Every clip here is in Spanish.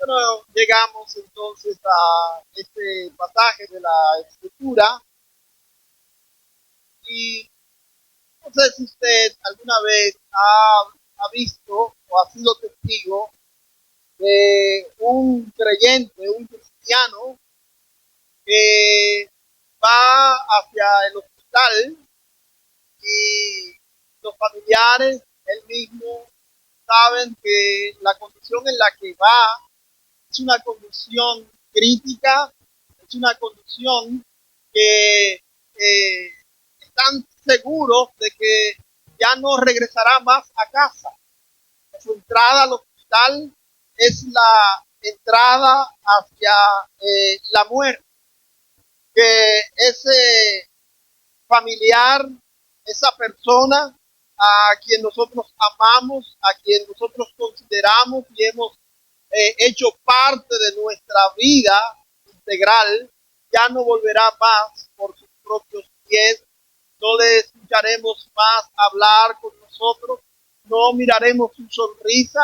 Bueno, llegamos entonces a este pasaje de la Escritura y no sé si usted alguna vez ha visto o ha sido testigo de un creyente, un cristiano que va hacia el hospital y los familiares, él mismo, saben que la condición en la que va es una condición crítica, es una condición que están seguros de que ya no regresará más a casa. Su entrada al hospital es la entrada hacia la muerte, que ese familiar, esa persona a quien nosotros amamos, a quien nosotros consideramos y hemos hecho parte de nuestra vida integral, ya no volverá más por sus propios pies, no le escucharemos más hablar con nosotros, no miraremos su sonrisa,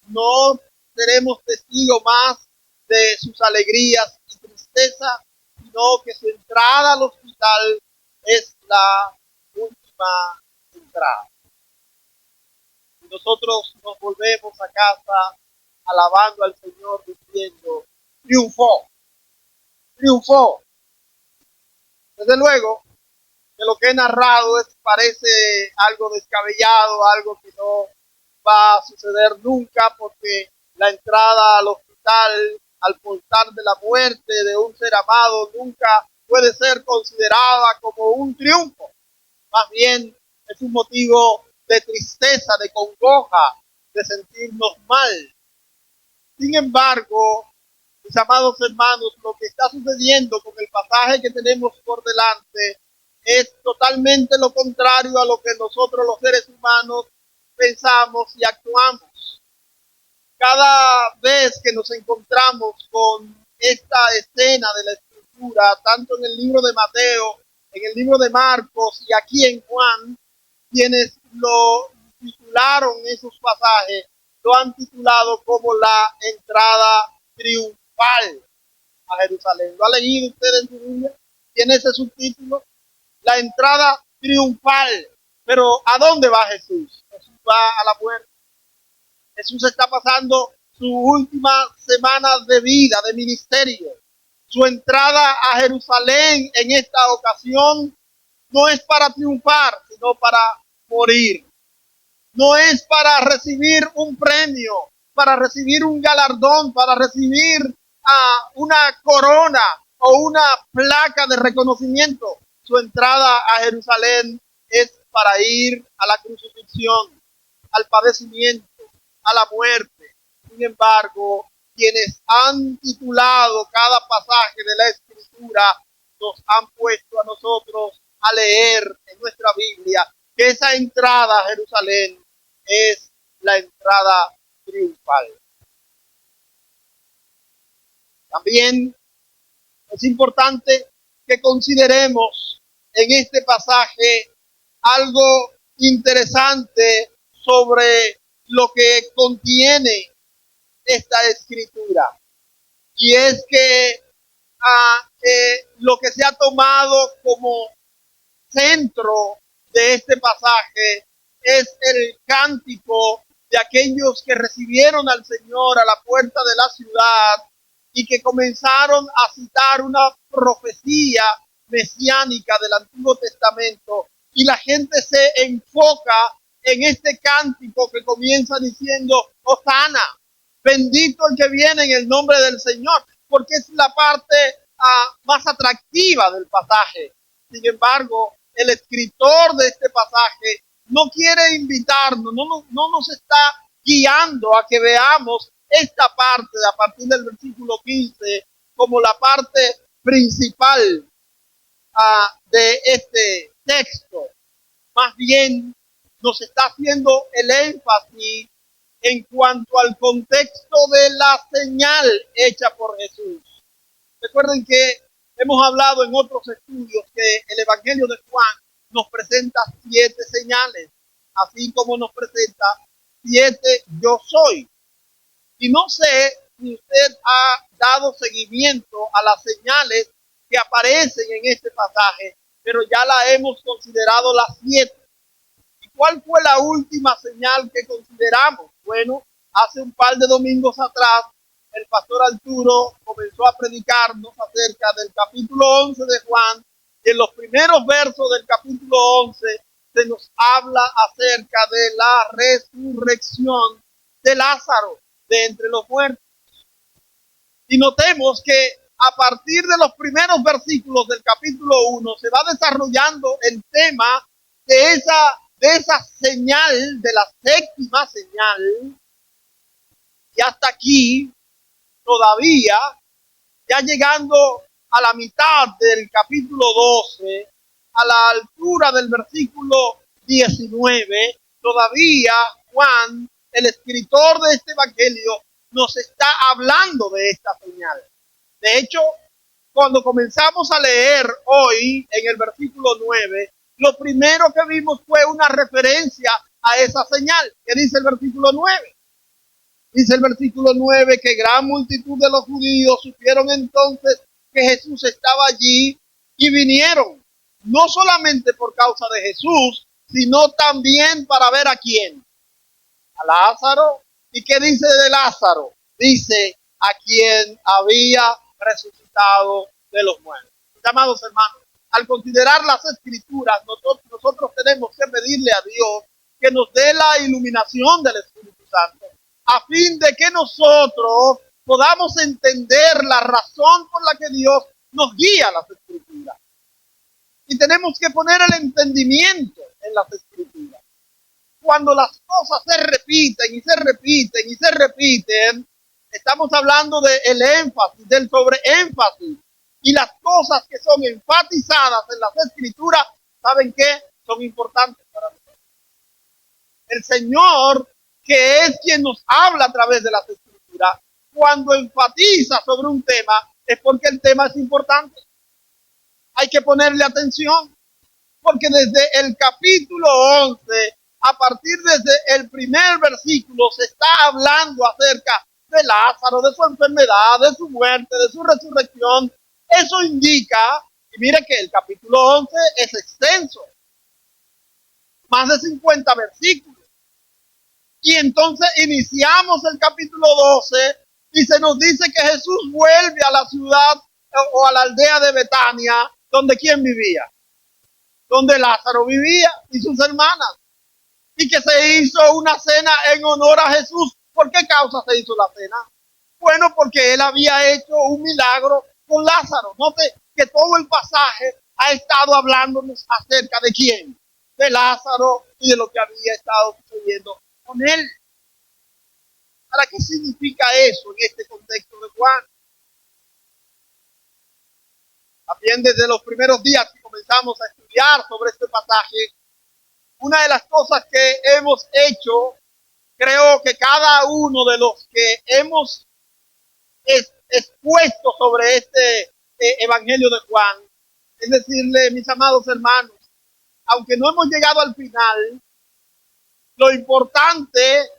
no seremos testigos más de sus alegrías y tristezas, sino que su entrada al hospital es la última entrada. Y nosotros nos volvemos a casa alabando al Señor diciendo, triunfó, triunfó. Desde luego que lo que he narrado parece algo descabellado, algo que no va a suceder nunca, porque la entrada al hospital, al portal de la muerte de un ser amado, nunca puede ser considerada como un triunfo. Más bien es un motivo de tristeza, de congoja, de sentirnos mal. Sin embargo, mis amados hermanos, lo que está sucediendo con el pasaje que tenemos por delante es totalmente lo contrario a lo que nosotros los seres humanos pensamos y actuamos. Cada vez que nos encontramos con esta escena de la Escritura, tanto en el libro de Mateo, en el libro de Marcos y aquí en Juan, quienes lo titularon esos pasajes, lo han titulado como la entrada triunfal a Jerusalén. ¿Lo ha leído usted en su Biblia? ¿Tiene ese subtítulo? La entrada triunfal. Pero ¿a dónde va Jesús? Jesús va a la muerte. Jesús está pasando sus últimas semanas de vida, de ministerio. Su entrada a Jerusalén en esta ocasión no es para triunfar, sino para morir. No es para recibir un premio, para recibir un galardón, para recibir una corona o una placa de reconocimiento. Su entrada a Jerusalén es para ir a la crucifixión, al padecimiento, a la muerte. Sin embargo, quienes han titulado cada pasaje de la Escritura nos han puesto a nosotros a leer en nuestra Biblia que esa entrada a Jerusalén es la entrada triunfal. También es importante que consideremos en este pasaje algo interesante sobre lo que contiene esta escritura. Y es que lo que se ha tomado como centro de este pasaje es el cántico de aquellos que recibieron al Señor a la puerta de la ciudad y que comenzaron a citar una profecía mesiánica del Antiguo Testamento. Y la gente se enfoca en este cántico que comienza diciendo, Hosana, bendito el que viene en el nombre del Señor, porque es la parte más atractiva del pasaje. Sin embargo, el escritor de este pasaje no quiere invitarnos, no nos está guiando a que veamos esta parte a partir del versículo 15 como la parte principal de este texto. Más bien nos está haciendo el énfasis en cuanto al contexto de la señal hecha por Jesús. Recuerden que hemos hablado en otros estudios que el Evangelio de Juan nos presenta 7 señales, así como nos presenta 7 yo soy. Y no sé si usted ha dado seguimiento a las señales que aparecen en este pasaje, pero ya la hemos considerado las 7. ¿Y cuál fue la última señal que consideramos? Bueno, hace un par de domingos atrás, el pastor Arturo comenzó a predicarnos acerca del capítulo 11 de Juan, y en los primeros versos del capítulo 11 se nos habla acerca de la resurrección de Lázaro de entre los muertos. Y notemos que a partir de los primeros versículos del capítulo 1 se va desarrollando el tema de esa señal, de la séptima señal, y hasta aquí todavía, ya llegando a la mitad del capítulo 12, a la altura del versículo 19, todavía Juan, el escritor de este evangelio, nos está hablando de esta señal. De hecho, cuando comenzamos a leer hoy en el versículo 9, lo primero que vimos fue una referencia a esa señal. ¿Qué dice el versículo 9? Dice el versículo 9 que gran multitud de los judíos supieron entonces que Jesús estaba allí y vinieron, no solamente por causa de Jesús, sino también para ver a quién. A Lázaro. ¿Y qué dice de Lázaro? Dice a quien había resucitado de los muertos. Mis amados hermanos, al considerar las escrituras, nosotros tenemos que pedirle a Dios que nos dé la iluminación del Espíritu Santo, a fin de que nosotros podamos entender la razón por la que Dios nos guía las escrituras. Y tenemos que poner el entendimiento en las escrituras. Cuando las cosas se repiten y se repiten y se repiten, estamos hablando del énfasis, del sobreénfasis. Y las cosas que son enfatizadas en las escrituras, ¿saben qué? Son importantes para nosotros. El Señor, que es quien nos habla a través de las escrituras, cuando enfatiza sobre un tema, es porque el tema es importante. Hay que ponerle atención, porque desde el capítulo 11, a partir desde el primer versículo, se está hablando acerca de Lázaro, de su enfermedad, de su muerte, de su resurrección. Eso indica, y mire que el capítulo 11 es extenso, más de 50 versículos. Y entonces iniciamos el capítulo 12 y se nos dice que Jesús vuelve a la ciudad o a la aldea de Betania, donde ¿quién vivía? Donde Lázaro vivía y sus hermanas. Y que se hizo una cena en honor a Jesús. ¿Por qué causa se hizo la cena? Bueno, porque él había hecho un milagro con Lázaro. Note que todo el pasaje ha estado hablándonos acerca de quién, de Lázaro y de lo que había estado sucediendo con él. ¿Para qué significa eso en este contexto de Juan? También desde los primeros días que comenzamos a estudiar sobre este pasaje, una de las cosas que hemos hecho, creo que cada uno de los que hemos expuesto sobre este evangelio de Juan, es decirle, mis amados hermanos, aunque no hemos llegado al final, lo importante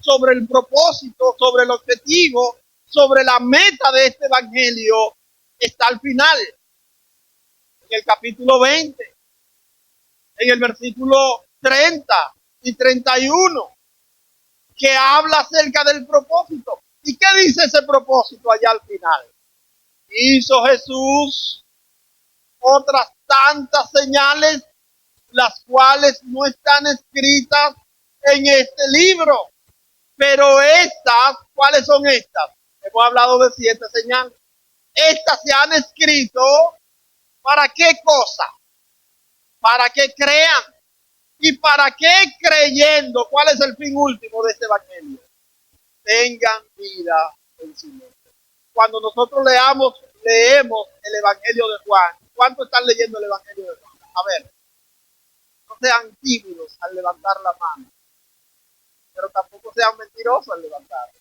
sobre el propósito, sobre el objetivo, sobre la meta de este evangelio está al final, en el capítulo 20, en el versículo 30 y 31, que habla acerca del propósito. ¿Y qué dice ese propósito allá al final? Hizo Jesús otras tantas señales, las cuales no están escritas en este libro. Pero estas, ¿cuáles son estas? Hemos hablado de 7 señales. Estas se han escrito, ¿para qué cosa? Para que crean. ¿Y para qué creyendo? ¿Cuál es el fin último de este evangelio? Tengan vida en su mente. Cuando nosotros leemos el evangelio de Juan, ¿cuántos están leyendo el evangelio de Juan? A ver, no sean tímidos al levantar la mano, pero tampoco sean mentirosos al levantarla.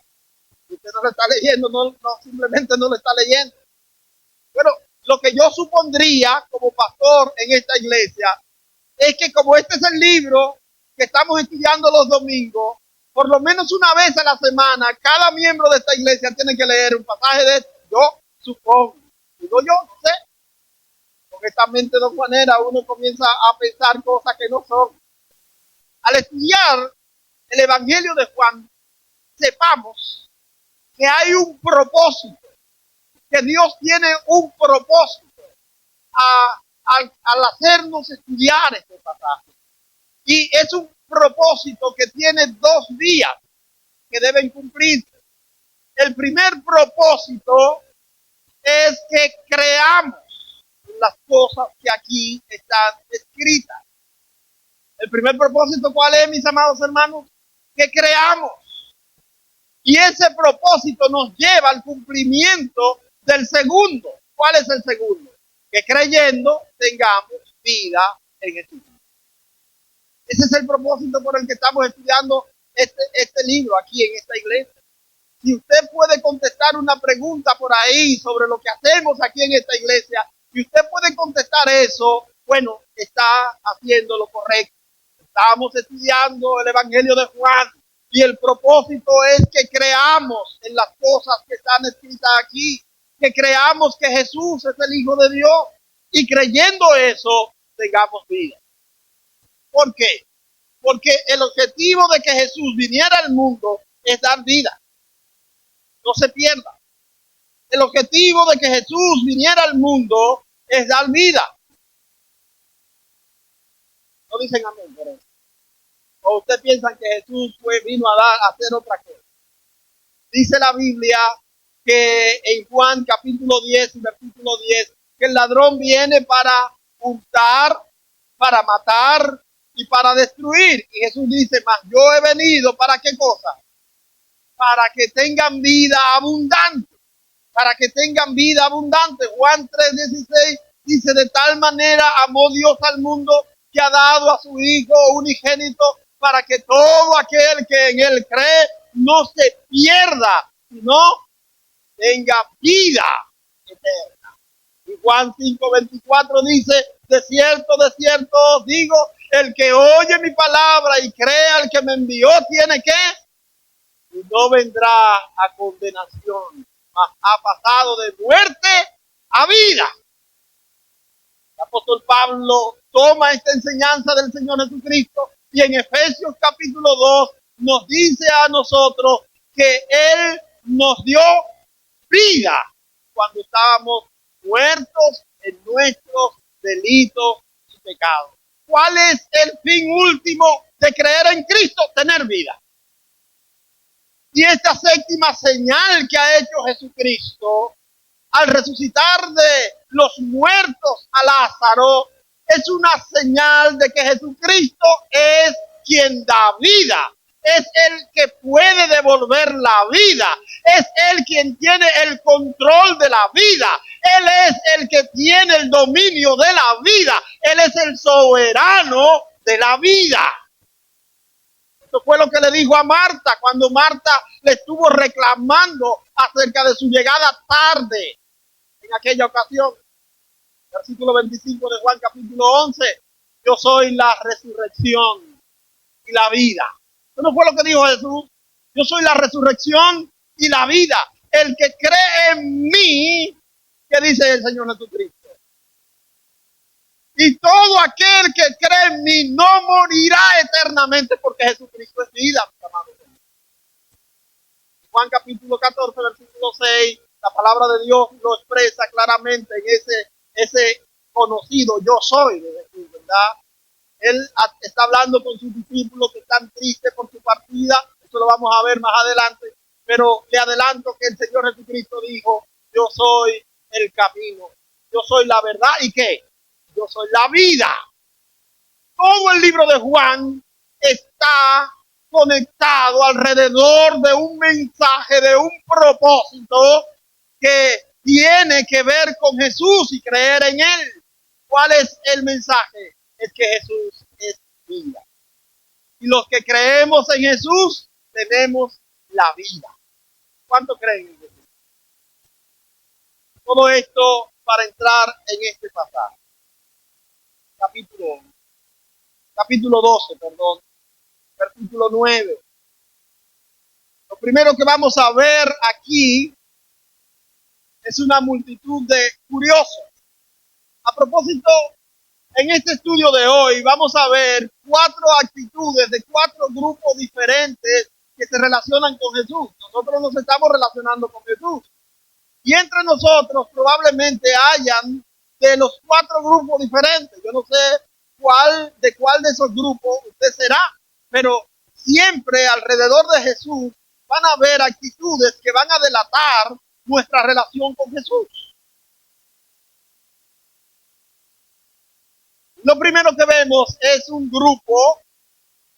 Si usted no lo está leyendo, no simplemente no lo está leyendo. Bueno, lo que yo supondría como pastor en esta iglesia es que como este es el libro que estamos estudiando los domingos, Por lo menos una vez a la semana, cada miembro de esta iglesia tiene que leer un pasaje de esto. Yo supongo, digo yo, no sé. Con esta mente de manera uno comienza a pensar cosas que no son. Al estudiar el Evangelio de Juan, sepamos que hay un propósito, que Dios tiene un propósito al hacernos estudiar este pasaje. Y es un propósito que tiene 2 vías que deben cumplirse. El primer propósito es que creamos las cosas que aquí están escritas. El primer propósito, ¿cuál es, mis amados hermanos? Que creamos. Y ese propósito nos lleva al cumplimiento del segundo. ¿Cuál es el segundo? Que creyendo tengamos vida en Jesús. Ese es el propósito por el que estamos estudiando este libro aquí en esta iglesia. Si usted puede contestar una pregunta por ahí sobre lo que hacemos aquí en esta iglesia, y usted puede contestar eso, bueno, está haciendo lo correcto. Estamos estudiando el Evangelio de Juan y el propósito es que creamos en las cosas que están escritas aquí, que creamos que Jesús es el Hijo de Dios y creyendo eso tengamos vida. ¿Por qué? Porque el objetivo de que Jesús viniera al mundo es dar vida. No se pierda. El objetivo de que Jesús viniera al mundo es dar vida. No dicen amén por eso. O ustedes piensan que Jesús vino a hacer otra cosa. Dice la Biblia que en Juan capítulo 10 y versículo 10, que el ladrón viene para hurtar, para matar y para destruir. Y Jesús dice, mas yo he venido ¿para qué cosa? Para que tengan vida abundante. Para que tengan vida abundante. Juan 3:16 dice, de tal manera amó Dios al mundo que ha dado a su Hijo unigénito para que todo aquel que en él cree no se pierda, sino tenga vida eterna. Y Juan 5:24 dice, de cierto os digo, el que oye mi palabra y cree al que me envió tiene que, y no vendrá a condenación, mas ha pasado de muerte a vida. El apóstol Pablo toma esta enseñanza del Señor Jesucristo y en Efesios capítulo 2 nos dice a nosotros que Él nos dio vida cuando estábamos muertos en nuestros delitos y pecados. ¿Cuál es el fin último de creer en Cristo? Tener vida. Y esta séptima señal que ha hecho Jesucristo al resucitar de los muertos a Lázaro es una señal de que Jesucristo es quien da vida. Es el que puede devolver la vida. Es él quien tiene el control de la vida. Él es el que tiene el dominio de la vida. Él es el soberano de la vida. Esto fue lo que le dijo a Marta cuando Marta le estuvo reclamando acerca de su llegada tarde en aquella ocasión. Versículo 25 de Juan capítulo 11. Yo soy la resurrección y la vida. Eso no fue lo que dijo Jesús. Yo soy la resurrección y la vida. El que cree en mí, ¿qué dice el Señor Jesucristo? Y todo aquel que cree en mí no morirá eternamente porque Jesucristo es vida, mis amados. Juan capítulo 14, versículo 6, la palabra de Dios lo expresa claramente en ese conocido yo soy de Jesús, ¿verdad? Él está hablando con sus discípulos que están tristes por su partida, eso lo vamos a ver más adelante, pero le adelanto que el Señor Jesucristo dijo, yo soy el camino, yo soy la verdad, ¿y qué? Yo soy la vida. Todo el libro de Juan está conectado alrededor de un mensaje, de un propósito que tiene que ver con Jesús y creer en Él. ¿Cuál es el mensaje? Es que Jesús es vida. Y los que creemos en Jesús tenemos la vida. ¿Cuánto creen en Jesús? Todo esto para entrar en este pasaje. Capítulo 12, versículo 9. Lo primero que vamos a ver aquí es una multitud de curiosos. A propósito, en este estudio de hoy vamos a ver 4 actitudes de 4 grupos diferentes que se relacionan con Jesús. Nosotros nos estamos relacionando con Jesús. Y entre nosotros probablemente hayan de los 4 grupos diferentes. Yo no sé cuál de esos grupos usted será, pero siempre alrededor de Jesús van a haber actitudes que van a delatar nuestra relación con Jesús. Lo primero que vemos es un grupo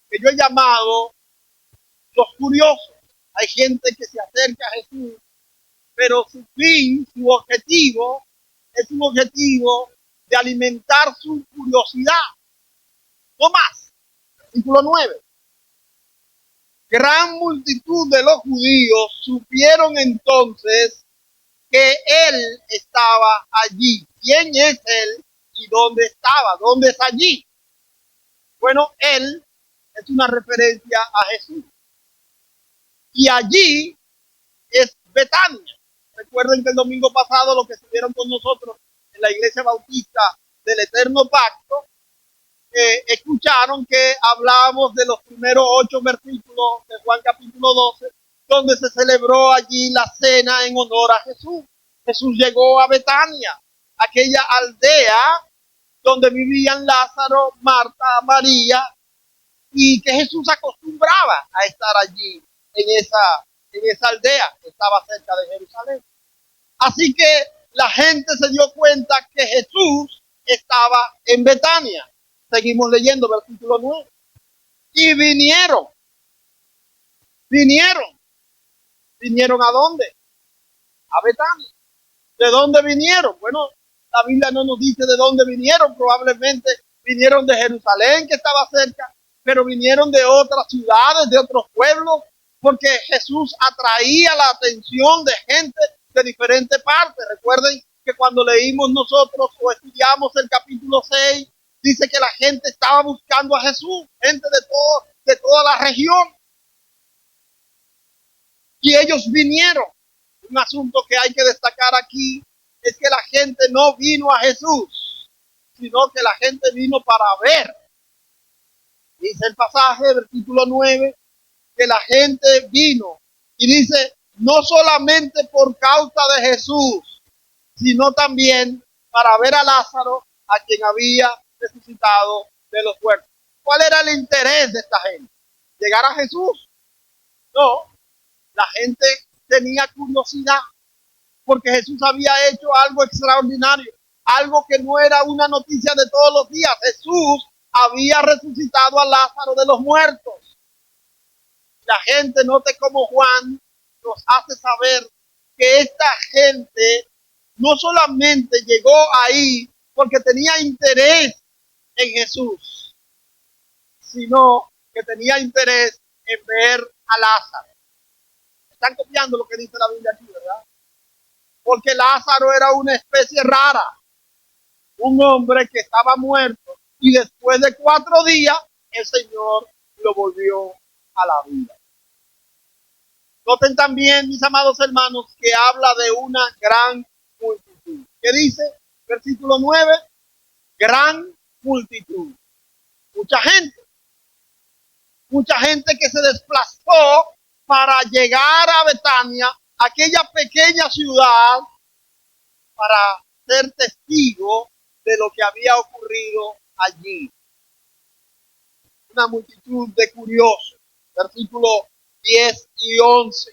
que yo he llamado los curiosos. Hay gente que se acerca a Jesús, pero su fin, su objetivo, es un objetivo de alimentar su curiosidad. No más. Versículo 9. Gran multitud de los judíos supieron entonces que él estaba allí. ¿Quién es él y dónde estaba? ¿Dónde es allí? Bueno, él es una referencia a Jesús. Y allí es Betania. Recuerden que el domingo pasado los que estuvieron con nosotros en la iglesia bautista del Eterno Pacto, escucharon que hablábamos de los primeros 8 versículos de Juan capítulo 12, donde se celebró allí la cena en honor a Jesús. Jesús llegó a Betania, aquella aldea donde vivían Lázaro, Marta, María, y que Jesús acostumbraba a estar allí en esa aldea que estaba cerca de Jerusalén. Así que la gente se dio cuenta que Jesús estaba en Betania. Seguimos leyendo versículo 9. Y vinieron. ¿Vinieron a dónde? A Betania. ¿De dónde vinieron? Bueno, la Biblia no nos dice de dónde vinieron. Probablemente vinieron de Jerusalén, que estaba cerca, pero vinieron de otras ciudades, de otros pueblos, porque Jesús atraía la atención de gente de diferentes partes. Recuerden que cuando leímos nosotros o estudiamos el capítulo 6, dice que la gente estaba buscando a Jesús, gente de toda la región. Y ellos vinieron. Un asunto que hay que destacar aquí es que la gente no vino a Jesús, sino que la gente vino para ver. Dice el pasaje, versículo 9, que la gente vino y dice, no solamente por causa de Jesús, sino también para ver a Lázaro, a quien había resucitado de los muertos. ¿Cuál era el interés de esta gente? ¿Llegar a Jesús? No, la gente tenía curiosidad porque Jesús había hecho algo extraordinario, algo que no era una noticia de todos los días. Jesús había resucitado a Lázaro de los muertos. La gente, note como Juan nos hace saber que esta gente no solamente llegó ahí porque tenía interés en Jesús, sino que tenía interés en ver a Lázaro. Están copiando lo que dice la Biblia aquí, ¿verdad? Porque Lázaro era una especie rara, un hombre que estaba muerto y después de 4 días el Señor lo volvió a la vida. Noten también, mis amados hermanos, que habla de una gran multitud. ¿Qué dice? Versículo 9, gran multitud. Mucha gente que se desplazó para llegar a Betania, aquella pequeña ciudad, para ser testigo de lo que había ocurrido allí. Una multitud de curiosos. Versículo 10 y 11.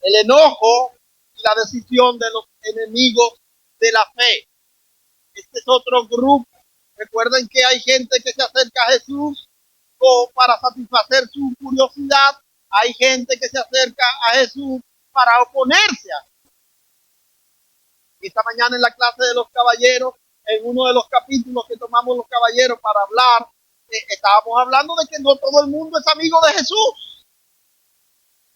El enojo y la decisión de los enemigos de la fe. Este es otro grupo. Recuerden que hay gente que se acerca a Jesús para satisfacer su curiosidad. Hay gente que se acerca a Jesús para oponerse a Jesús. Esta mañana en la clase de los caballeros, en uno de los capítulos que tomamos los caballeros para hablar, estábamos hablando de que no todo el mundo es amigo de Jesús.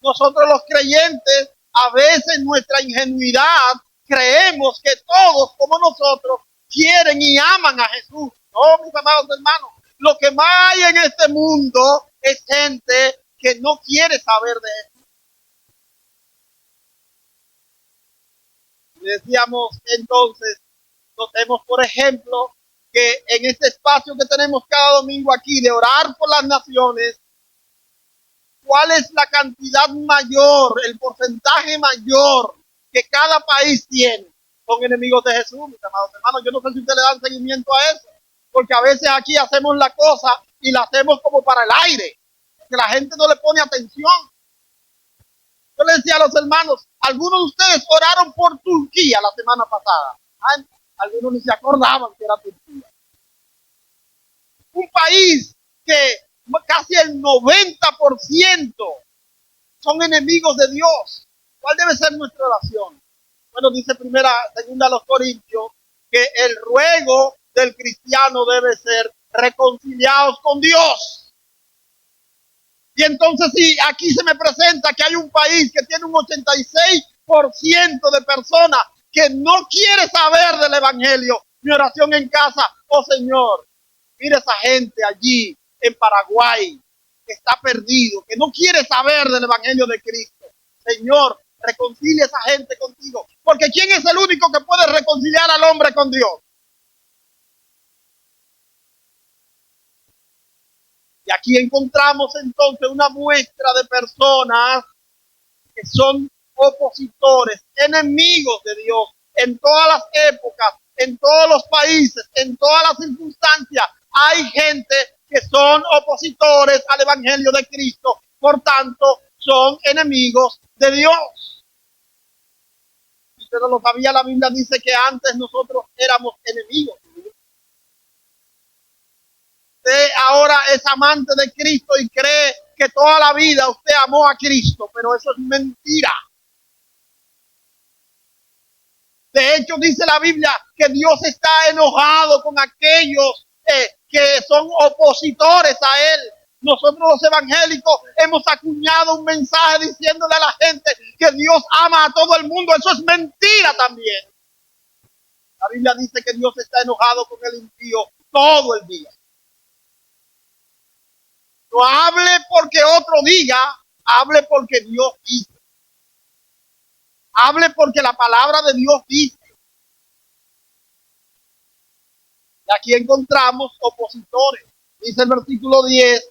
Nosotros los creyentes, a veces en nuestra ingenuidad, creemos que todos como nosotros quieren y aman a Jesús. No, mis amados hermanos, lo que más hay en este mundo es gente que no quiere saber de esto. Y decíamos entonces, notemos por ejemplo que en este espacio que tenemos cada domingo aquí de orar por las naciones, ¿cuál es la cantidad mayor, el porcentaje mayor que cada país tiene? Son enemigos de Jesús, mis amados hermanos. Yo no sé si ustedes le dan seguimiento a eso, porque a veces aquí hacemos la cosa y la hacemos como para el aire, que la gente no le pone atención. Yo le decía a los hermanos, algunos de ustedes oraron por Turquía la semana pasada. Algunos ni se acordaban que era Turquía. Un país que casi el 90% son enemigos de Dios. ¿Cuál debe ser nuestra oración? Bueno, dice segunda a los Corintios, que el ruego del cristiano debe ser reconciliados con Dios. Y entonces si aquí se me presenta que hay un país que tiene un 86% de personas que no quiere saber del evangelio, mi oración en casa, oh Señor, mira esa gente allí en Paraguay que está perdido, que no quiere saber del evangelio de Cristo. Señor, reconcilia a esa gente contigo, porque ¿quién es el único que puede reconciliar al hombre con Dios? Y aquí encontramos entonces una muestra de personas que son opositores, enemigos de Dios, en todas las épocas, en todos los países, en todas las circunstancias. Hay gente que son opositores al evangelio de Cristo, por tanto, son enemigos de Dios. Si usted no lo sabía, la Biblia dice que antes nosotros éramos enemigos de Dios. Usted ahora es amante de Cristo y cree que toda la vida usted amó a Cristo, pero eso es mentira. De hecho, dice la Biblia que Dios está enojado con aquellos que son opositores a Él. Nosotros los evangélicos hemos acuñado un mensaje diciéndole a la gente que Dios ama a todo el mundo. Eso es mentira también. La Biblia dice que Dios está enojado con el impío todo el día. No hable porque otro diga, hable porque Dios dice. Hable porque la palabra de Dios dice. Y aquí encontramos opositores. Dice el versículo 10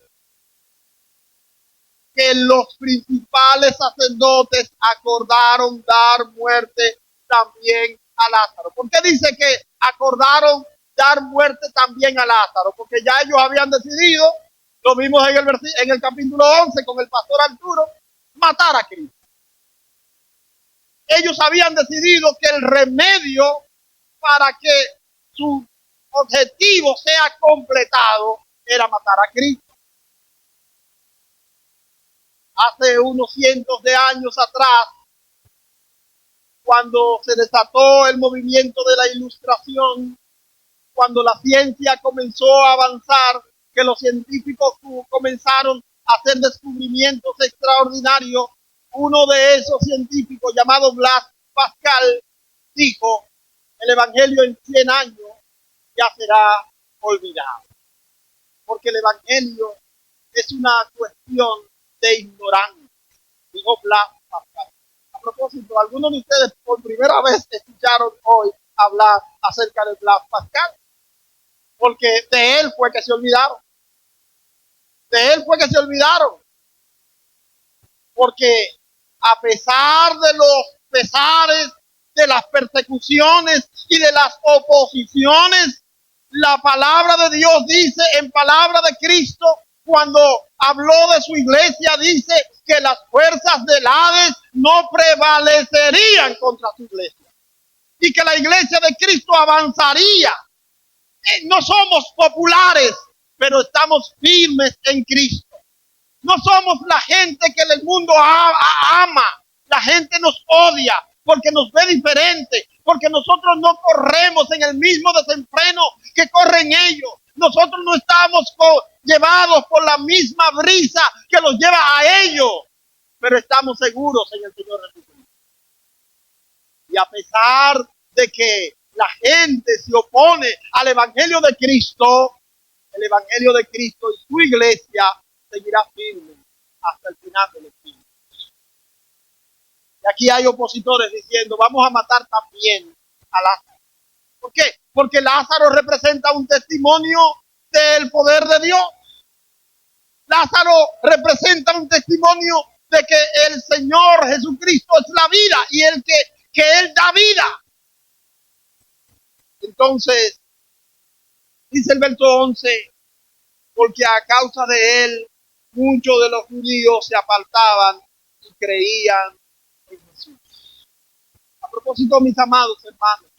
que los principales sacerdotes acordaron dar muerte también a Lázaro. ¿Por qué dice que acordaron dar muerte también a Lázaro? Porque ya ellos habían decidido, lo vimos en el capítulo 11 con el pastor Arturo, matar a Cristo. Ellos habían decidido que el remedio para que su objetivo sea completado era matar a Cristo. Hace unos cientos de años atrás, cuando se desató el movimiento de la Ilustración, cuando la ciencia comenzó a avanzar, que los científicos comenzaron a hacer descubrimientos extraordinarios, uno de esos científicos llamado Blaise Pascal dijo, el evangelio en 100 años ya será olvidado, porque el evangelio es una cuestión de ignorancia, dijo Blaise Pascal. A propósito, algunos de ustedes por primera vez escucharon hoy hablar acerca de Blaise Pascal, porque de él fue que se olvidaron. De él fue que se olvidaron. Porque a pesar de los pesares, de las persecuciones y de las oposiciones, la palabra de Dios dice, en palabra de Cristo, cuando habló de su iglesia, dice que las fuerzas del Hades no prevalecerían contra su iglesia. Y que la iglesia de Cristo avanzaría. No somos populares, pero estamos firmes en Cristo. No somos la gente que el mundo ama. La gente nos odia porque nos ve diferente, porque nosotros no corremos en el mismo desenfreno que corren ellos. Nosotros no estamos llevados por la misma brisa que los lleva a ellos, pero estamos seguros en el Señor Jesucristo. Y a pesar de que la gente se opone al evangelio de Cristo, el evangelio de Cristo y su iglesia seguirá firme hasta el final del tiempo. Y aquí hay opositores diciendo, vamos a matar también a Lázaro. ¿Por qué? Porque Lázaro representa un testimonio del poder de Dios. Lázaro representa un testimonio de que el Señor Jesucristo es la vida y el que Él da vida. Entonces, dice el verso 11, porque a causa de Él, muchos de los judíos se apartaban y creían en Jesús. A propósito, mis amados hermanos,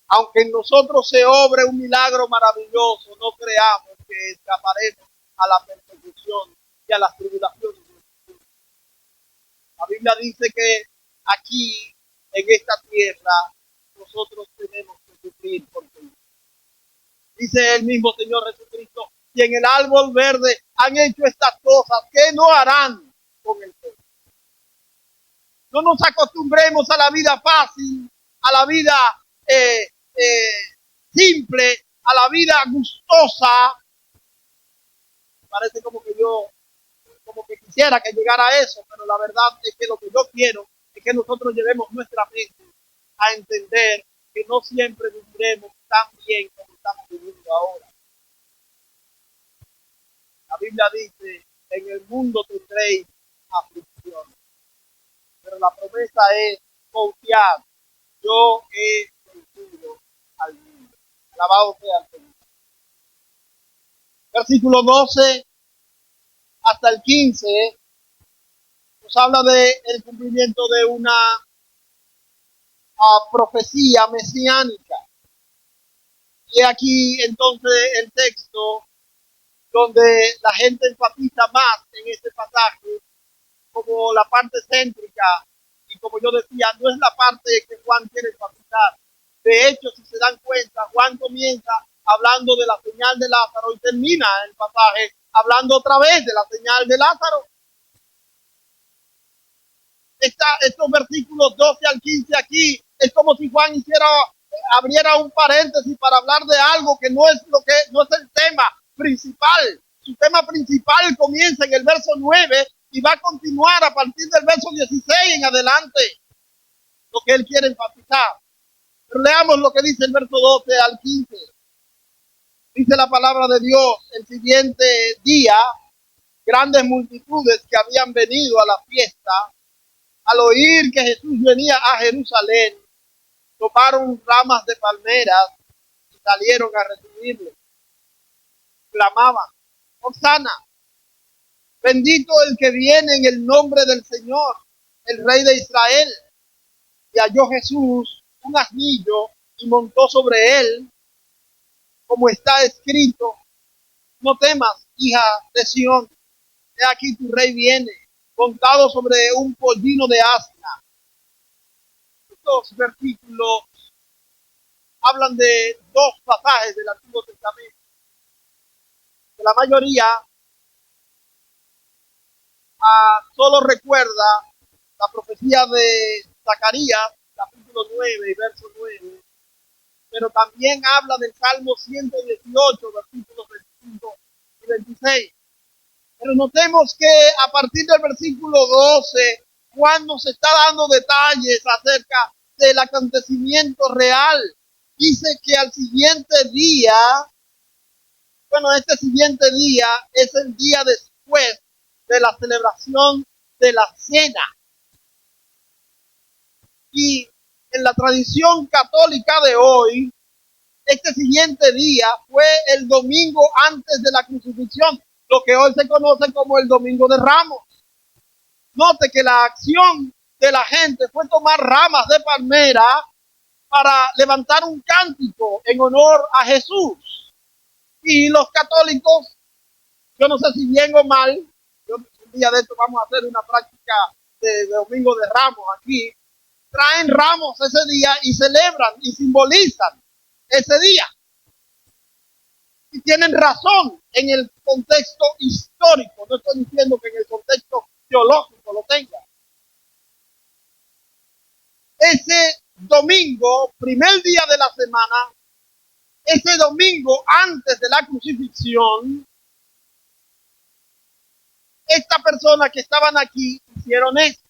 aunque en nosotros se obre un milagro maravilloso, no creamos que escaparemos a la persecución y a las tribulaciones. La Biblia dice que aquí, en esta tierra, nosotros tenemos que sufrir por Cristo. Dice el mismo Señor Jesucristo, y en el árbol verde han hecho estas cosas, ¿qué no harán con el pueblo? No nos acostumbremos a la vida fácil, a la vida simple, a la vida gustosa. Parece como que yo quisiera que llegara a eso, pero la verdad es que lo que yo quiero es que nosotros llevemos nuestra mente a entender que no siempre viviremos tan bien como estamos viviendo ahora. La Biblia dice, en el mundo tendréis aflicción, pero la promesa es confiar, yo he vencido al mundo. Alabado sea el Señor. Versículo 12 hasta el 15 nos habla del cumplimiento de una profecía mesiánica. Y aquí entonces el texto donde la gente enfatiza más en este pasaje como la parte céntrica, y como yo decía, no es la parte que Juan quiere enfatizar. De hecho, si se dan cuenta, Juan comienza hablando de la señal de Lázaro y termina el pasaje hablando otra vez de la señal de Lázaro. Estos versículos 12 al 15 aquí es como si Juan abriera un paréntesis para hablar de algo que no es el tema principal. Su tema principal comienza en el verso 9 y va a continuar a partir del verso 16 en adelante, lo que él quiere enfatizar. Pero leamos lo que dice el verso 12 al 15. Dice la palabra de Dios, el siguiente día, grandes multitudes que habían venido a la fiesta, al oír que Jesús venía a Jerusalén, tomaron ramas de palmeras y salieron a recibirle. Clamaban, Hosana, bendito el que viene en el nombre del Señor, el Rey de Israel. Y halló Jesús un asnillo y montó sobre él, como está escrito, no temas, hija de Sión, he aquí tu rey viene, montado sobre un pollino de asna. Estos versículos hablan de dos pasajes del Antiguo Testamento. La mayoría solo recuerda la profecía de Zacarías, capítulo 9 y verso 9, pero también habla del Salmo 118, versículos 25 y 26. Pero notemos que a partir del versículo 12, Juan nos está dando detalles acerca del acontecimiento real. Dice que al siguiente día, este siguiente día es el día después de la celebración de la cena. Y en la tradición católica de hoy, este siguiente día fue el domingo antes de la crucifixión, lo que hoy se conoce como el Domingo de Ramos. Note que la acción de la gente fue tomar ramas de palmera para levantar un cántico en honor a Jesús. Y los católicos, yo no sé si bien o mal, un día de esto vamos a hacer una práctica de Domingo de Ramos aquí, traen ramos ese día y celebran y simbolizan ese día. Y tienen razón en el contexto histórico, no estoy diciendo que en el contexto teológico lo tenga. Ese domingo, primer día de la semana, ese domingo antes de la crucifixión, Estas personas que estaban aquí hicieron eso.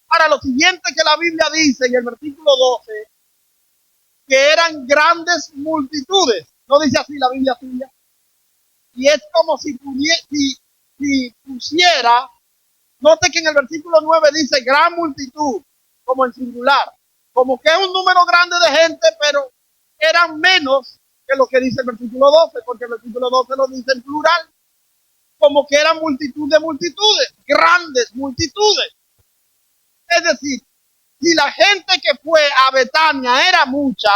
Ahora, lo siguiente que la Biblia dice en el versículo 12, que eran grandes multitudes. No dice así la Biblia suya. Y es como si pusiera, note que en el versículo 9 dice gran multitud, como en singular, como que es un número grande de gente, pero eran menos que lo que dice el versículo 12, porque el versículo 12 lo dice en plural, como que eran multitud de multitudes, grandes multitudes. Es decir, si la gente que fue a Betania era mucha,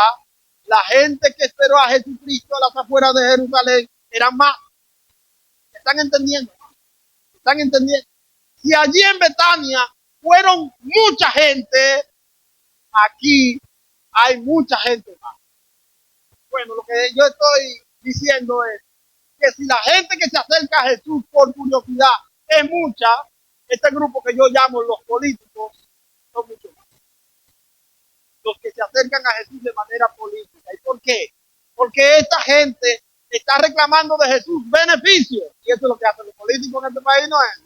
la gente que esperó a Jesucristo a las afueras de Jerusalén eran más. ¿Están entendiendo? ¿Están entendiendo? Si allí en Betania fueron mucha gente, aquí hay mucha gente más. Bueno, lo que yo estoy diciendo es que si la gente que se acerca a Jesús por curiosidad es mucha, este grupo que yo llamo los políticos son muchos más. Los que se acercan a Jesús de manera política. ¿Y por qué? Porque esta gente está reclamando de Jesús beneficios. Y eso es lo que hacen los políticos en este país, no es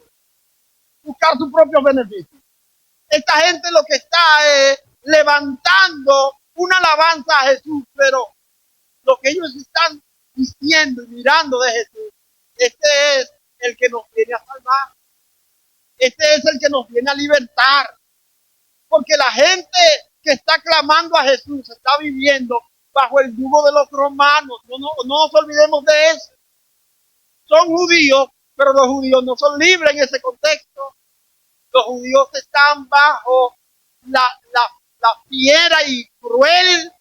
buscar sus propios beneficios. Esta gente lo que está es levantando una alabanza a Jesús, pero lo que ellos están diciendo y mirando de Jesús, este es el que nos viene a salvar. Este es el que nos viene a libertar. Porque la gente que está clamando a Jesús está viviendo bajo el yugo de los romanos. No nos olvidemos de eso. Son judíos, pero los judíos no son libres en ese contexto. Los judíos están bajo la fiera y cruel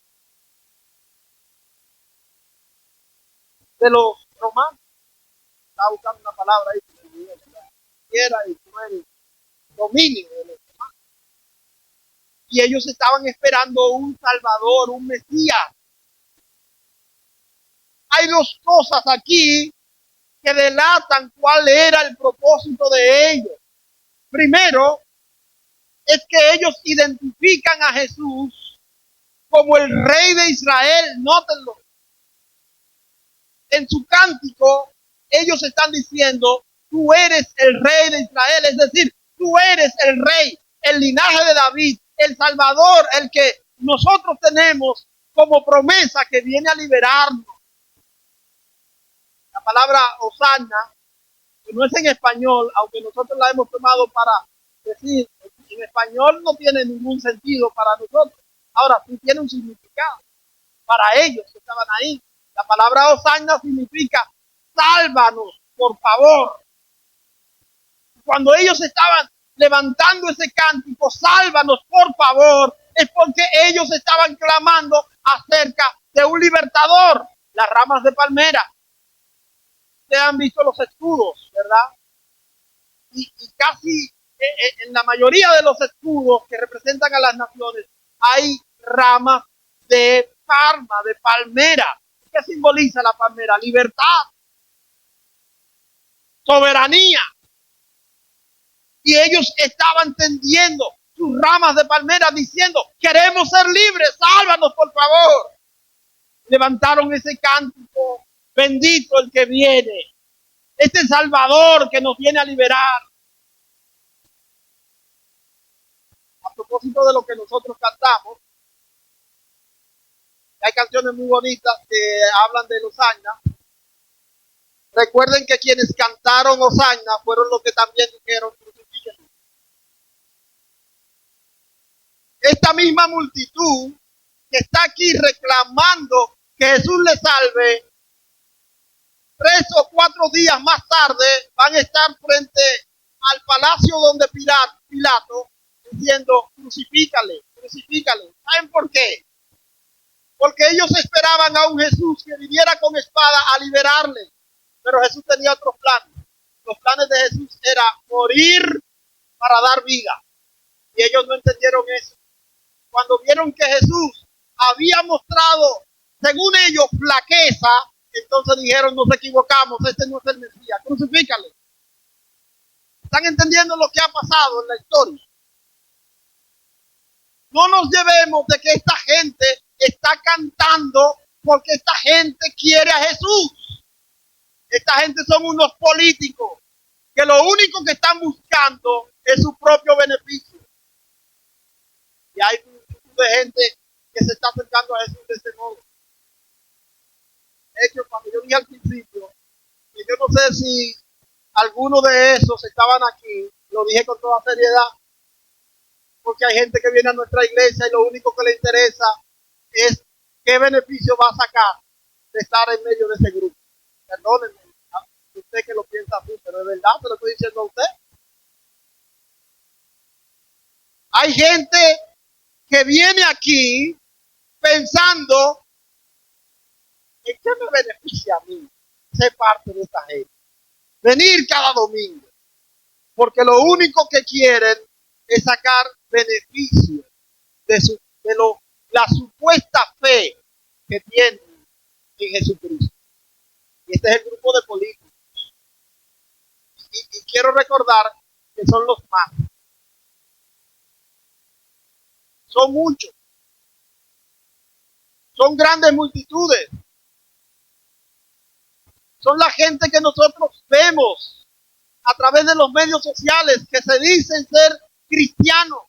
de los romanos. Estaba buscando una palabra ahí. Fiera y cruel dominio de los romanos. Y ellos estaban esperando un Salvador, un Mesías. Hay dos cosas aquí que delatan cuál era el propósito de ellos. Primero, es que ellos identifican a Jesús como el Rey de Israel. Nótenlo. En su cántico, ellos están diciendo, tú eres el Rey de Israel. Es decir, tú eres el Rey, el linaje de David, el Salvador, el que nosotros tenemos como promesa que viene a liberarnos. La palabra Hosanna, que no es en español, aunque nosotros la hemos tomado para decir, en español no tiene ningún sentido para nosotros. Ahora sí tiene un significado. Para ellos que estaban ahí, la palabra Hosanna significa sálvanos, por favor. Cuando ellos estaban levantando ese cántico, sálvanos, por favor, es porque ellos estaban clamando acerca de un libertador. Las ramas de palmera. Ustedes han visto los escudos, ¿verdad? Y casi en la mayoría de los escudos que representan a las naciones hay ramas de palmera. ¿Qué simboliza la palmera? Libertad, soberanía. Y ellos estaban tendiendo sus ramas de palmera diciendo, queremos ser libres, sálvanos por favor. Levantaron ese cántico, bendito el que viene, este Salvador que nos viene a liberar. A propósito de lo que nosotros cantamos, hay canciones muy bonitas que hablan de Hosanna. Recuerden que quienes cantaron Hosanna fueron los que también dijeron crucifíquenlo. Esta misma multitud que está aquí reclamando que Jesús le salve, 3 o 4 días más tarde van a estar frente al palacio donde Pilato diciendo crucifícale, crucifícale. ¿Saben por qué? Porque ellos esperaban a un Jesús que viniera con espada a liberarles. Pero Jesús tenía otros planes. Los planes de Jesús era morir para dar vida. Y ellos no entendieron eso. Cuando vieron que Jesús había mostrado, según ellos, flaqueza, entonces dijeron, nos equivocamos, este no es el Mesías, crucifícale. ¿Están entendiendo lo que ha pasado en la historia? No nos llevemos de que esta gente está cantando porque esta gente quiere a Jesús. Esta gente son unos políticos. que lo único que están buscando es su propio beneficio. Y hay multitud de gente que se está acercando a Jesús de ese modo. De hecho, cuando yo dije al principio, que yo no sé si algunos de esos estaban aquí, lo dije con toda seriedad, porque hay gente que viene a nuestra iglesia y lo único que le interesa es qué beneficio va a sacar de estar en medio de ese grupo. Perdónenme, usted que lo piensa así, pero de verdad se lo estoy diciendo a usted. Hay gente que viene aquí pensando en qué me beneficia a mí ser parte de esta gente. Venir cada domingo. Porque lo único que quieren es sacar beneficio de la supuesta fe que tienen en Jesucristo. Y este es el grupo de políticos. Y quiero recordar que son los más. Son muchos. Son grandes multitudes. Son la gente que nosotros vemos a través de los medios sociales que se dicen ser cristianos.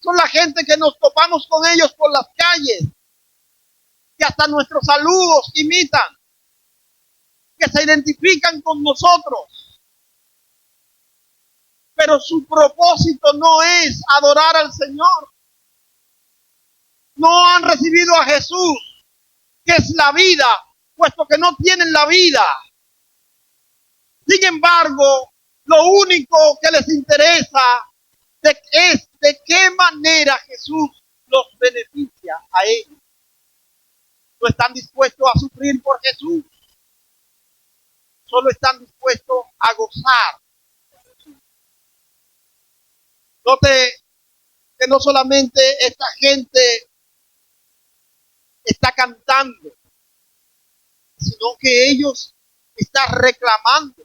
Son la gente que nos topamos con ellos por las calles, que hasta nuestros saludos imitan, que se identifican con nosotros. Pero su propósito no es adorar al Señor. No han recibido a Jesús, que es la vida, puesto que no tienen la vida. Sin embargo, lo único que les interesa es de qué manera Jesús los beneficia a ellos. No están dispuestos a sufrir por Jesús. Solo están dispuestos a gozar. Note que no solamente esta gente está cantando, sino que ellos están reclamando.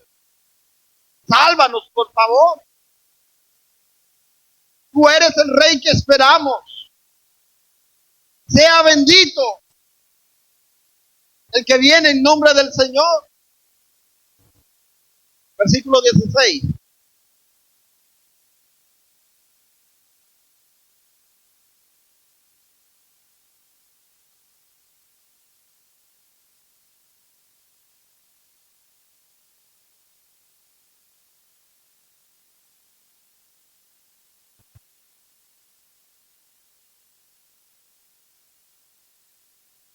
Sálvanos, por favor. Tú eres el Rey que esperamos. Sea bendito el que viene en nombre del Señor. Versículo 16.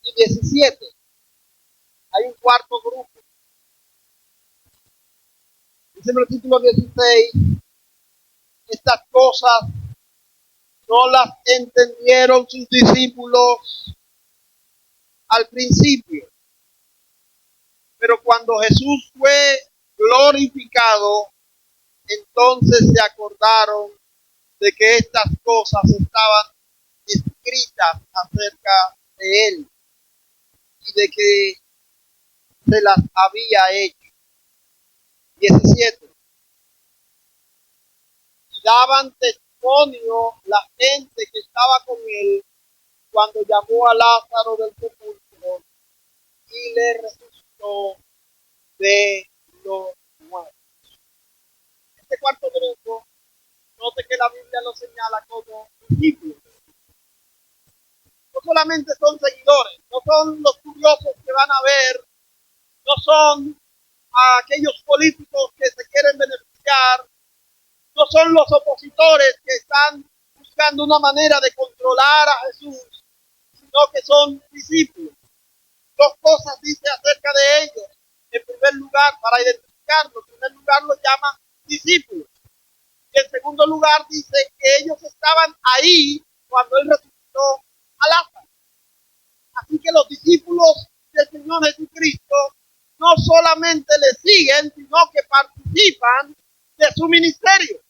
Y 17. Hay un cuarto grupo. Dice el versículo 16. Estas cosas no las entendieron sus discípulos al principio. Pero cuando Jesús fue glorificado, entonces se acordaron de que estas cosas estaban escritas acerca de él y de que se las había hecho. 17. Y daban testimonio la gente que estaba con él cuando llamó a Lázaro del sepulcro y le resucitó de los muertos. Este cuarto grupo, note que la Biblia lo señala como discípulos. No solamente son seguidores, no son los curiosos que van a ver, no son aquellos políticos que se quieren beneficiar, no son los opositores que están buscando una manera de controlar a Jesús, sino que son discípulos. Dos cosas dice acerca de ellos. En primer lugar, para identificarlos, en primer lugar los llama discípulos. Y en segundo lugar dice que ellos estaban ahí cuando él resucitó a Lázaro. Así que los discípulos del Señor Jesucristo no solamente le siguen, sino que participan de su ministerio.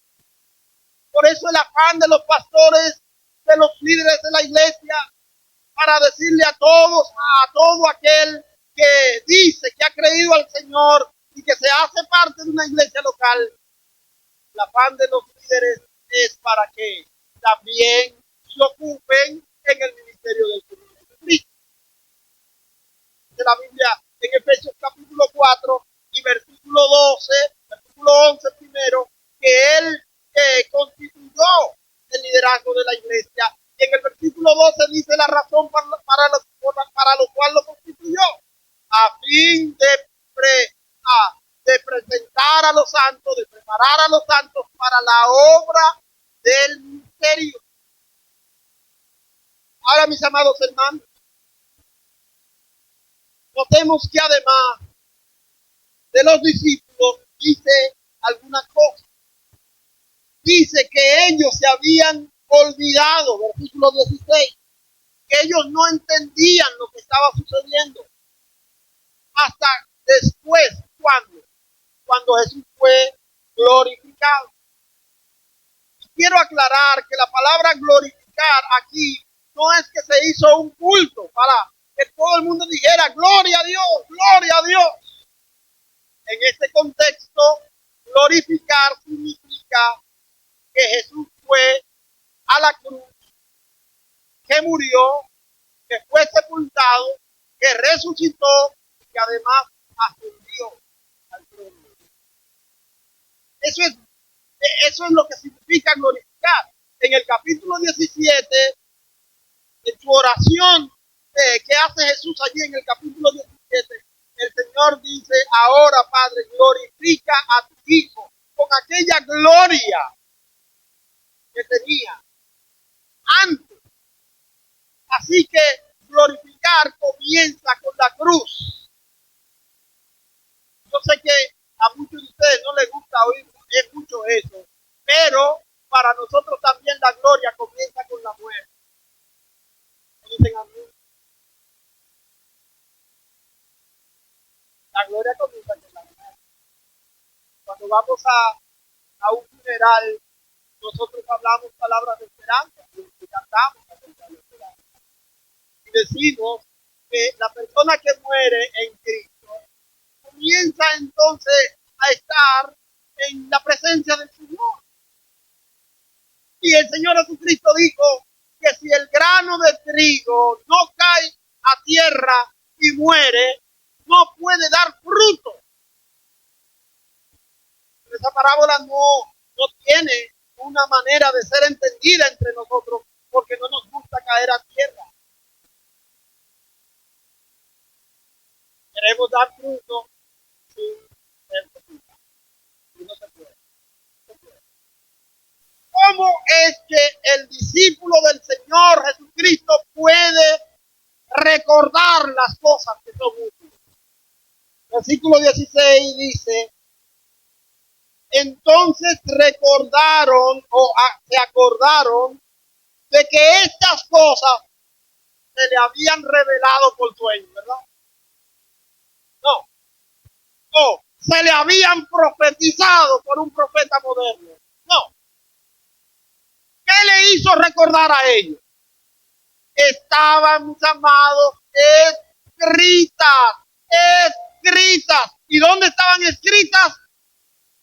Por eso el afán de los pastores, de los líderes de la iglesia, para decirle a todos, a todo aquel que dice que ha creído al Señor y que se hace parte de una iglesia local, el afán de los líderes es para que también se ocupen en el ministerio del Señor Jesucristo. De la Biblia en Efesios capítulo 4 y versículo 12, versículo 11 primero, que Él constituyó el liderazgo de la iglesia. Y en el versículo 12 dice la razón para lo cual lo constituyó, a fin de presentar a los santos, de preparar a los santos para la obra del ministerio. Ahora, mis amados hermanos, notemos que además de los discípulos dice algunas cosas. Dice que ellos se habían olvidado, versículo 16, que ellos no entendían lo que estaba sucediendo. Hasta después, cuando Jesús fue glorificado. Y quiero aclarar que la palabra glorificar aquí no es que se hizo un culto para que todo el mundo dijera gloria a Dios, gloria a Dios. En este contexto, glorificar significa que Jesús fue a la cruz, que murió, que fue sepultado, que resucitó y que además ascendió al trono. Eso es lo que significa glorificar. En el capítulo 17, en su oración que hace Jesús allí en el capítulo 17, el Señor dice: ahora, Padre, glorifica a tu Hijo con aquella gloria que tenía antes. Así que glorificar comienza con la cruz. Yo sé que a muchos de ustedes no les gusta oír mucho eso, pero para nosotros también la gloria comienza con la muerte. Dicen a mí, la gloria comienza con la muerte. Cuando vamos a un funeral, nosotros hablamos palabras de esperanza y cantamos acerca de esperanza. Y decimos que la persona que muere en Cristo comienza entonces a estar en la presencia del Señor. Y el Señor Jesucristo dijo que si el grano de trigo no cae a tierra y muere, no puede dar fruto. Pero esa parábola no tiene una manera de ser entendida entre nosotros, porque no nos gusta caer a tierra. Queremos dar fruto sin ser fruto. Y no se puede. ¿Cómo es que el discípulo del Señor Jesucristo puede recordar las cosas que son útiles? Versículo 16 dice: entonces recordaron se acordaron de que estas cosas se le habían revelado por sueño, ¿verdad? No, se le habían profetizado por un profeta moderno. No. ¿Qué le hizo recordar a ellos? Estaban, mis amados, escritas. ¿Y dónde estaban escritas?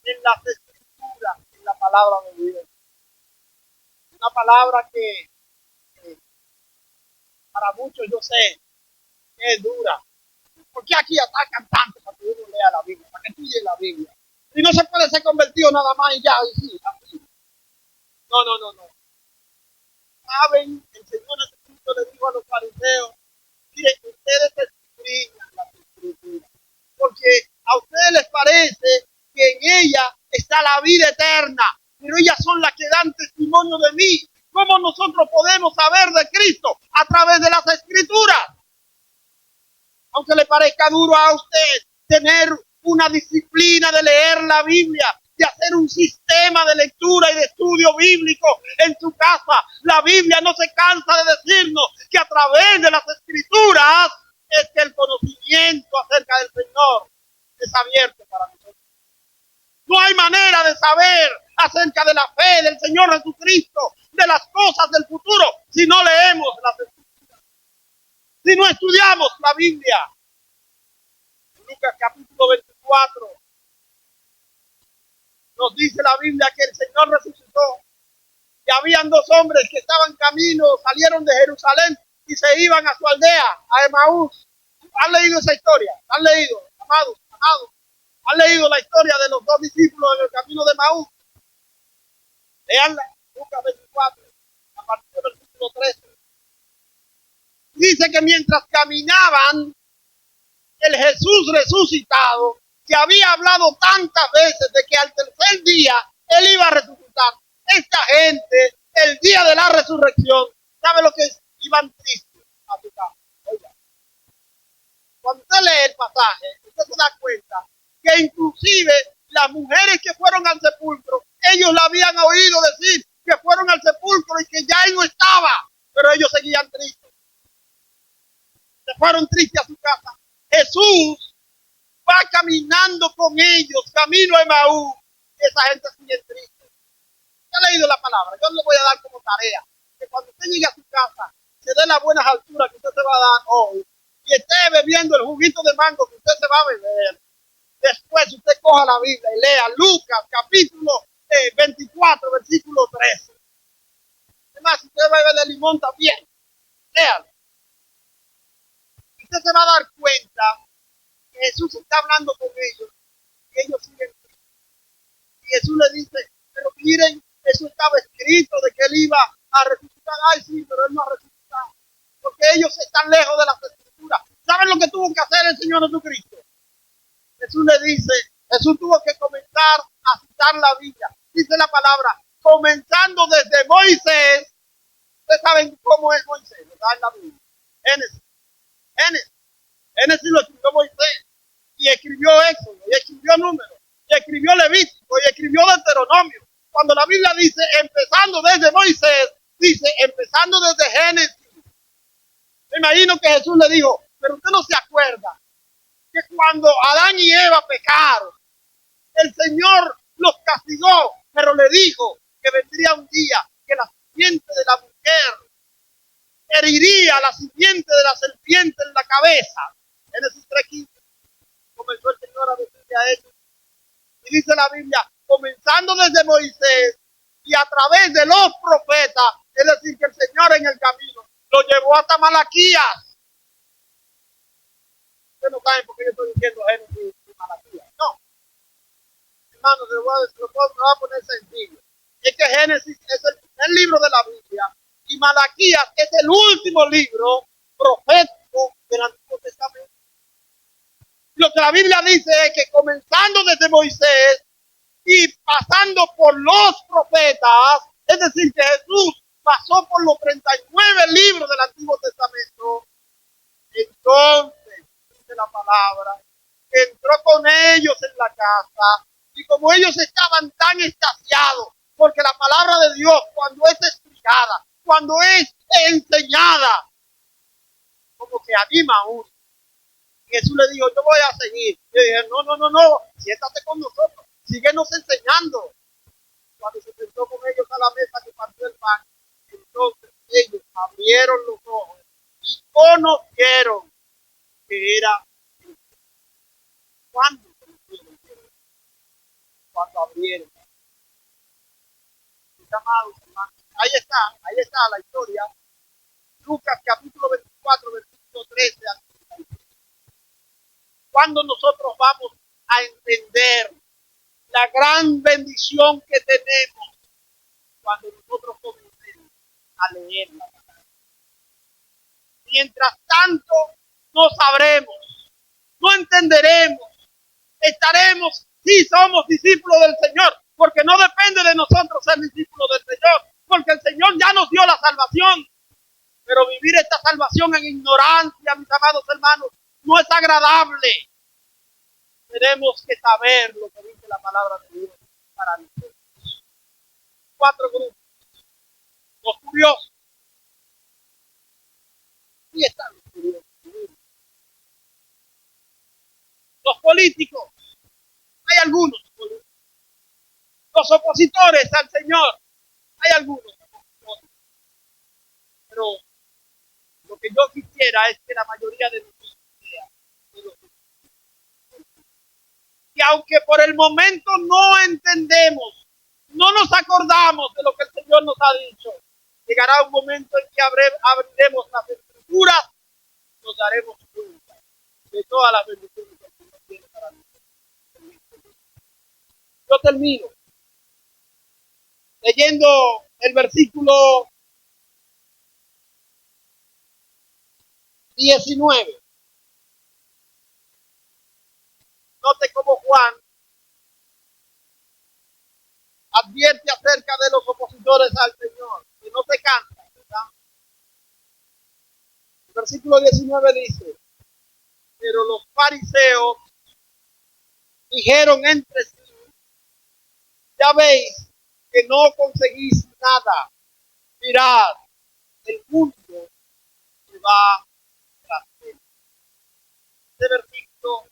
En las escrituras, en la palabra de Dios. Una palabra que para muchos yo sé que es dura. Porque aquí atacan tanto para que uno lea la Biblia, para que estudie la Biblia. Y no se puede ser convertido nada más y ya, y sí, así. No. Saben, el Señor Jesucristo le dijo a los fariseos: miren, ustedes escudriñan las escrituras, porque a ustedes les parece que en ella está la vida eterna, pero ellas son las que dan testimonio de mí. ¿Cómo nosotros podemos saber de Cristo? A través de las escrituras. Aunque le parezca duro a usted tener una disciplina de leer la Biblia, de hacer un sistema de lectura y de estudio bíblico en su casa, la Biblia no se cansa de decirnos que a través de las escrituras es que el conocimiento acerca del Señor es abierto para nosotros. No hay manera de saber acerca de la fe del Señor Jesucristo, de las cosas del futuro, si no leemos las escrituras, si no estudiamos la Biblia. En Lucas capítulo 24 nos dice la Biblia que el Señor resucitó, que habían dos hombres que estaban camino, salieron de Jerusalén y se iban a su aldea, a Emaús. ¿Han leído esa historia? ¿Han leído, amados? ¿Han leído la historia de los dos discípulos en el camino de Maús? Leanla, Lucas 24, a partir del versículo 13. Dice que mientras caminaban, el Jesús resucitado, que había hablado tantas veces de que al tercer día Él iba a resucitar, esta gente, el día de la resurrección, ¿sabe lo que es? Iban tristes a su casa. Oiga, cuando usted lee el pasaje, usted se da cuenta que inclusive las mujeres que fueron al sepulcro, ellos la habían oído decir que fueron al sepulcro y que ya Él no estaba, pero ellos seguían tristes. Se fueron tristes a su casa. Jesús va caminando con ellos, camino a Emaús. Esa gente sigue triste. ¿Usted ha leído la palabra? Yo le voy a dar como tarea que cuando usted llegue a su casa, se dé las buenas alturas que usted se va a dar hoy y esté bebiendo el juguito de mango que usted se va a beber. Después usted coja la Biblia y lea Lucas capítulo 24, versículo 13. Además, si usted va a beber de limón también, léalo. Usted se va a dar cuenta que Jesús está hablando con ellos y ellos siguen. Y Jesús le dice, pero miren, eso estaba escrito de que Él iba a resucitar. Ay, sí, pero Él no ha resucitado. Porque ellos están lejos de las escrituras. ¿Saben lo que tuvo que hacer el Señor Jesucristo? Jesús le dice, Jesús tuvo que comenzar a citar la Biblia. Dice la palabra, comenzando desde Moisés. Ustedes saben cómo es Moisés, ¿verdad? En la Biblia. Génesis lo escribió Moisés. Y escribió Éxodo, y escribió Números, y escribió Levítico, y escribió Deuteronomio. Cuando la Biblia dice, empezando desde Moisés, dice, empezando desde Génesis. Me imagino que Jesús le dijo, pero usted no se acuerda que cuando Adán y Eva pecaron, el Señor los castigó, pero le dijo que vendría un día que la simiente de la mujer heriría a la simiente de la serpiente en la cabeza. Génesis 3:15. Comenzó el Señor a decirle a ellos. Y dice la Biblia, comenzando desde Moisés y a través de los profetas, es decir, que el Señor en el camino lo llevó hasta Malaquías. Ustedes no saben por qué yo estoy diciendo Génesis y Malaquías. No. Hermanos, me voy a poner sencillo. Es que Génesis es el primer libro de la Biblia y Malaquías es el último libro profético del Antiguo Testamento. Lo que la Biblia dice es que comenzando desde Moisés y pasando por los profetas, es decir, que Jesús pasó por los 39 libros del Antiguo Testamento, entonces, dice la palabra, entró con ellos en la casa y como ellos estaban tan extasiados, porque la palabra de Dios cuando es explicada, cuando es enseñada, como que anima a uno. Jesús le dijo, yo voy a seguir. Yo dije, no, siéntate con nosotros, síguenos enseñando. Cuando se sentó con ellos a la mesa que partió el pan, entonces ellos abrieron los ojos y conocieron que era Cristo. ¿Cuándo conocieron que era? Cuando abrieron. Mis amados hermanos, ahí está la historia. Lucas capítulo 24, versículo 13 al 35. Cuando nosotros vamos a entender la gran bendición que tenemos cuando nosotros comencemos a leer la palabra. Mientras tanto, no sabremos, no entenderemos, estaremos, sí somos discípulos del Señor, porque no depende de nosotros ser discípulos del Señor, porque el Señor ya nos dio la salvación, pero vivir esta salvación en ignorancia, mis amados hermanos, no es agradable. Tenemos que saber lo que dice la palabra de Dios para nosotros. 4 grupos. Los curiosos. ¿Y están los curiosos? Los políticos. Hay algunos políticos. Los opositores al Señor. Hay algunos opositores. Pero lo que yo quisiera es que la mayoría de nosotros sea de los que aunque por el momento no entendemos, no nos acordamos de lo que el Señor nos ha dicho, llegará un momento en que abriremos las escrituras, nos daremos cuenta de todas las bendiciones que el Señor tiene para nosotros. Yo termino leyendo el versículo 19. Note cómo Juan advierte acerca de los opositores al Señor, que no se cansan, ¿verdad? El versículo 19 dice, pero los fariseos dijeron entre sí, ya veis que no conseguís nada, mirad, el mundo se va tras él. Este versículo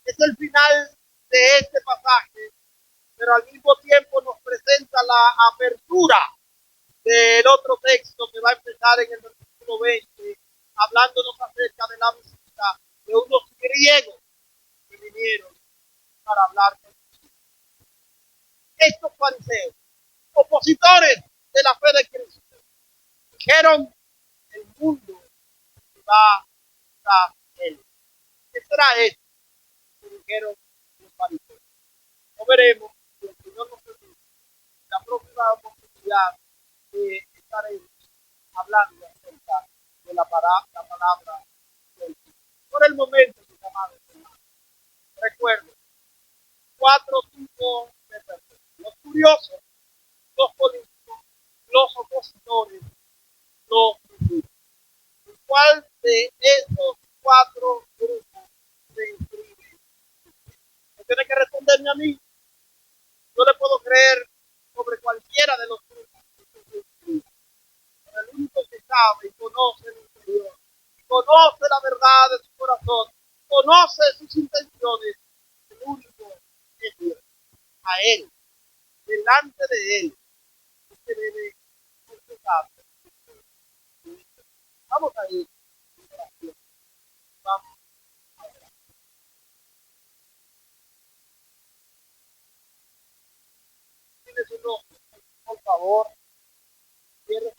es el final de este pasaje, pero al mismo tiempo nos presenta la apertura del otro texto que va a empezar en el versículo 20, hablándonos acerca de la visita de unos griegos que vinieron para hablar con Jesús. Estos fariseos, opositores de la fe de Cristo, dijeron, el mundo va tras él. ¿Qué será esto? Que dijeron los fariseos. Lo veremos si el Señor nos permite la próxima oportunidad de estaremos hablando acerca de la palabra del Señor. Por el momento, mis amados hermanos, recuerden, 4 tipos de personas: los curiosos, los políticos, los opositores, los discípulos. ¿Cuál de esos 4 grupos se inscribe? No tiene que responderme a mí. Yo le puedo creer sobre cualquiera de los grupos que se inscribe. Pero el único que sabe y conoce el interior, conoce la verdad de su corazón, conoce sus intenciones, el único es Dios. A Él, delante de Él, usted debe confesar. Vamos a ir en oración. Vamos a orar. Tiene su rostro, por favor. Cierre